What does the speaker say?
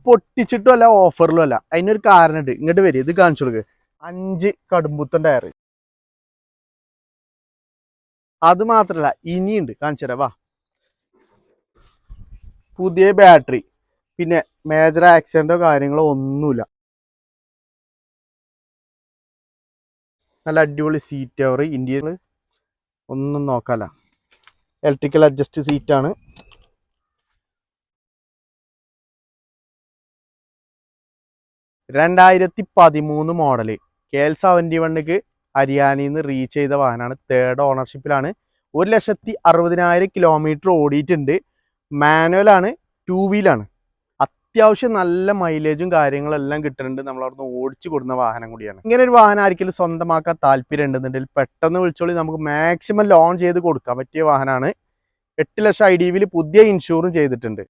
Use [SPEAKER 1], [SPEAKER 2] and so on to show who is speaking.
[SPEAKER 1] പൊട്ടിച്ചിട്ടും അല്ല ഓഫറിലും അല്ല. അതിനൊരു കാരണമുണ്ട്. ഇങ്ങോട്ട് വരും, ഇത് കാണിച്ചു കൊടുക്കുക. 5 കടുംപുത്തൻ ടയർ. അത് മാത്രല്ല ഇനിയുണ്ട്, കാണിച്ചു തരാം വാ. പുതിയ ബാറ്ററി, പിന്നെ മേജർ ആക്സിഡന്റോ കാര്യങ്ങളോ ഒന്നുമില്ല. നല്ല അടിപൊളി സീറ്റ് കവർ, ഇന്ത്യയിൽ ഒന്നും നോക്കാല്ല. ഇലക്ട്രിക്കൽ അഡ്ജസ്റ്റ് സീറ്റാണ്. 2013 മോഡല് KL71 ഹരിയാനയിൽ നിന്ന് റീച്ച് ചെയ്ത വാഹനമാണ്. 3rd ഓണർഷിപ്പിലാണ്. 1,60,000 കിലോമീറ്റർ ഓടിയിട്ടുണ്ട്. മാനുവലാണ്, 2 വീലാണ്. അത്യാവശ്യം നല്ല മൈലേജും കാര്യങ്ങളും എല്ലാം കിട്ടുന്നുണ്ട്. നമ്മളവിടുന്ന് ഓടിച്ചു കൊടുക്കുന്ന വാഹനം കൂടിയാണ്. ഇങ്ങനെ ഒരു വാഹനം ആർക്കെങ്കിലും സ്വന്തമാക്കാൻ താല്പര്യം ഉണ്ടെന്നുണ്ടെങ്കിൽ പെട്ടെന്ന് വിളിച്ചോളി. നമുക്ക് മാക്സിമം ലോൺ ചെയ്ത് കൊടുക്കാൻ പറ്റിയ വാഹനമാണ്. 8 ലക്ഷം IDV പുതിയ ഇൻഷൂറും ചെയ്തിട്ടുണ്ട്.